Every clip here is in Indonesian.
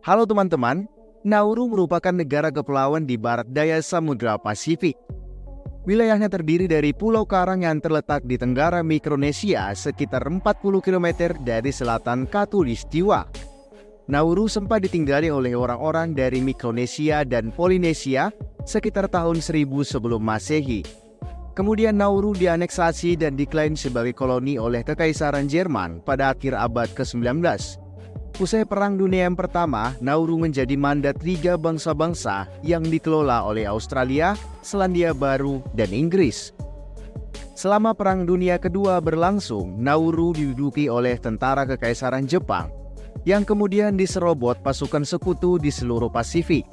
Halo teman-teman, Nauru merupakan negara kepulauan di barat daya Samudra Pasifik. Wilayahnya terdiri dari pulau karang yang terletak di tenggara Mikronesia sekitar 40 km dari selatan Khatulistiwa. Nauru sempat ditinggali oleh orang-orang dari Mikronesia dan Polinesia sekitar tahun 1000 sebelum Masehi. Kemudian Nauru dianeksasi dan diklaim sebagai koloni oleh Kekaisaran Jerman pada akhir abad ke-19. Usai Perang Dunia yang Pertama, Nauru menjadi mandat Liga Bangsa-Bangsa yang dikelola oleh Australia, Selandia Baru, dan Inggris. Selama Perang Dunia Kedua berlangsung, Nauru diduduki oleh tentara Kekaisaran Jepang, yang kemudian diserobot pasukan sekutu di seluruh Pasifik.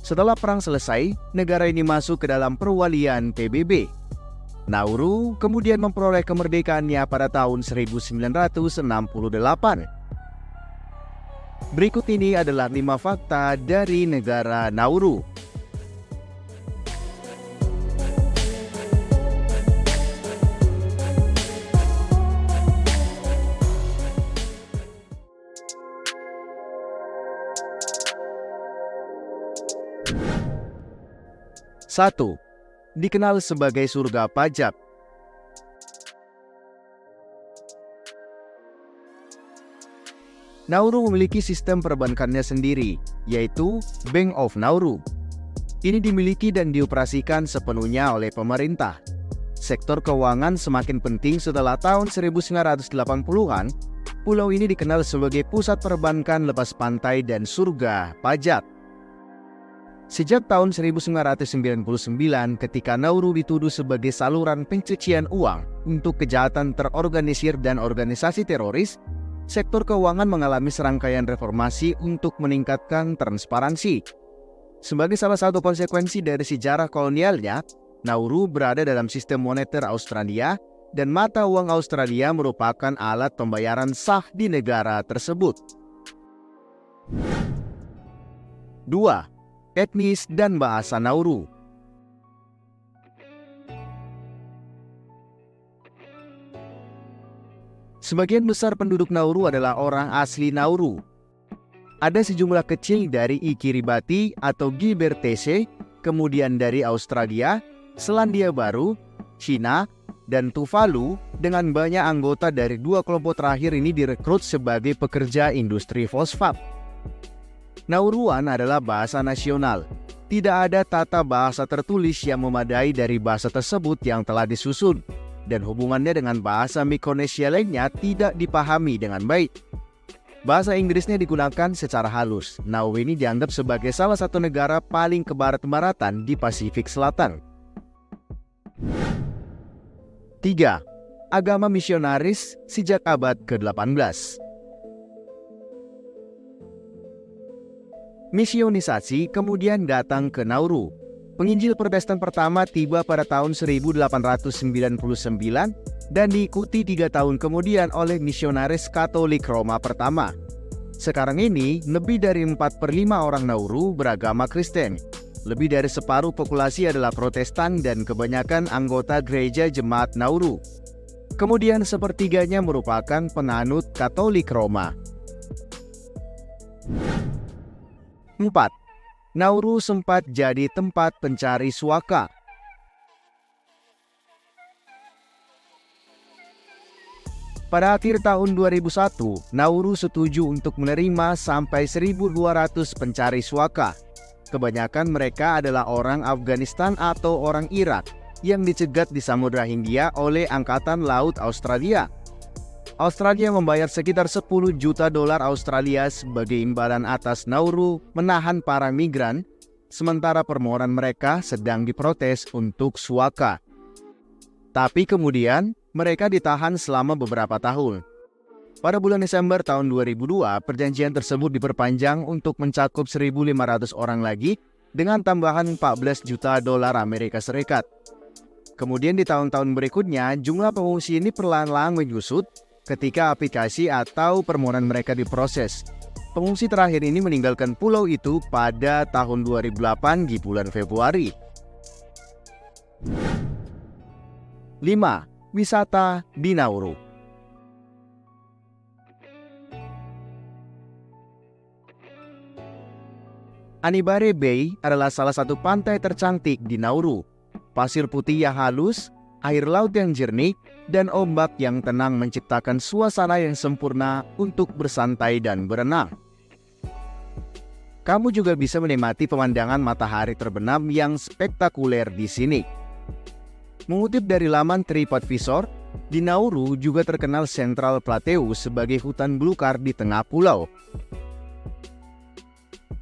Setelah perang selesai, negara ini masuk ke dalam perwalian PBB. Nauru kemudian memperoleh kemerdekaannya pada tahun 1968. Berikut ini adalah 5 fakta dari negara Nauru. Satu, dikenal sebagai surga pajak. Nauru memiliki sistem perbankannya sendiri, yaitu Bank of Nauru. Ini dimiliki dan dioperasikan sepenuhnya oleh pemerintah. Sektor keuangan semakin penting setelah tahun 1980-an. Pulau ini dikenal sebagai pusat perbankan lepas pantai dan surga pajak. Sejak tahun 1999, ketika Nauru dituduh sebagai saluran pencucian uang untuk kejahatan terorganisir dan organisasi teroris, sektor keuangan mengalami serangkaian reformasi untuk meningkatkan transparansi. Sebagai salah satu konsekuensi dari sejarah kolonialnya, Nauru berada dalam sistem moneter Australia dan mata uang Australia merupakan alat pembayaran sah di negara tersebut. 2. Etnis dan bahasa Nauru. Sebagian besar penduduk Nauru adalah orang asli Nauru. Ada sejumlah kecil dari Kiribati atau Gibertese, kemudian dari Australia, Selandia Baru, Cina, dan Tuvalu, dengan banyak anggota dari 2 kelompok terakhir ini direkrut sebagai pekerja industri fosfat. Nauruan adalah bahasa nasional. Tidak ada tata bahasa tertulis yang memadai dari bahasa tersebut yang telah disusun, dan hubungannya dengan bahasa Mikronesia lainnya tidak dipahami dengan baik. Bahasa Inggrisnya digunakan secara halus. Nauru ini dianggap sebagai salah satu negara paling ke barat-baratan di Pasifik Selatan. 3. Agama misionaris sejak abad ke-18. Misionisasi kemudian datang ke Nauru. Penginjil Protestan pertama tiba pada tahun 1899 dan diikuti 3 tahun kemudian oleh misionaris Katolik Roma pertama. Sekarang ini, lebih dari 4/5 orang Nauru beragama Kristen. Lebih dari separuh populasi adalah Protestan dan kebanyakan anggota gereja jemaat Nauru. Kemudian sepertiganya merupakan penganut Katolik Roma. 4. Nauru sempat jadi tempat pencari suaka. Pada akhir tahun 2001, Nauru setuju untuk menerima sampai 1.200 pencari suaka. Kebanyakan mereka adalah orang Afghanistan atau orang Irak yang dicegat di Samudra Hindia oleh Angkatan Laut Australia. Australia membayar sekitar 10 juta dolar Australia sebagai imbalan atas Nauru menahan para migran, sementara permohonan mereka sedang diprotes untuk suaka. Tapi kemudian, mereka ditahan selama beberapa tahun. Pada bulan Desember tahun 2002, perjanjian tersebut diperpanjang untuk mencakup 1.500 orang lagi dengan tambahan 14 juta dolar Amerika Serikat. Kemudian di tahun-tahun berikutnya, jumlah pengungsi ini perlahan-lahan menyusut ketika aplikasi atau permohonan mereka diproses. Pengungsi terakhir ini meninggalkan pulau itu pada tahun 2008 di bulan Februari. 5. Wisata di Nauru. Anibare Bay adalah salah satu pantai tercantik di Nauru. Pasir putih yang halus, air laut yang jernih, dan ombak yang tenang menciptakan suasana yang sempurna untuk bersantai dan berenang. Kamu juga bisa menikmati pemandangan matahari terbenam yang spektakuler di sini. Mengutip dari laman TripAdvisor, di Nauru juga terkenal Central Plateau sebagai hutan belukar di tengah pulau.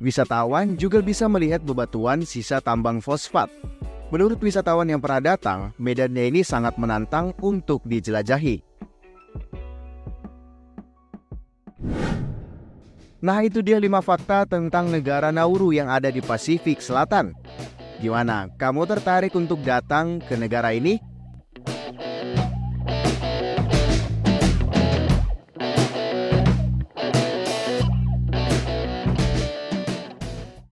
Wisatawan juga bisa melihat bebatuan sisa tambang fosfat. Menurut wisatawan yang pernah datang, medannya ini sangat menantang untuk dijelajahi. Nah, itu dia 5 fakta tentang negara Nauru yang ada di Pasifik Selatan. Gimana? Kamu tertarik untuk datang ke negara ini?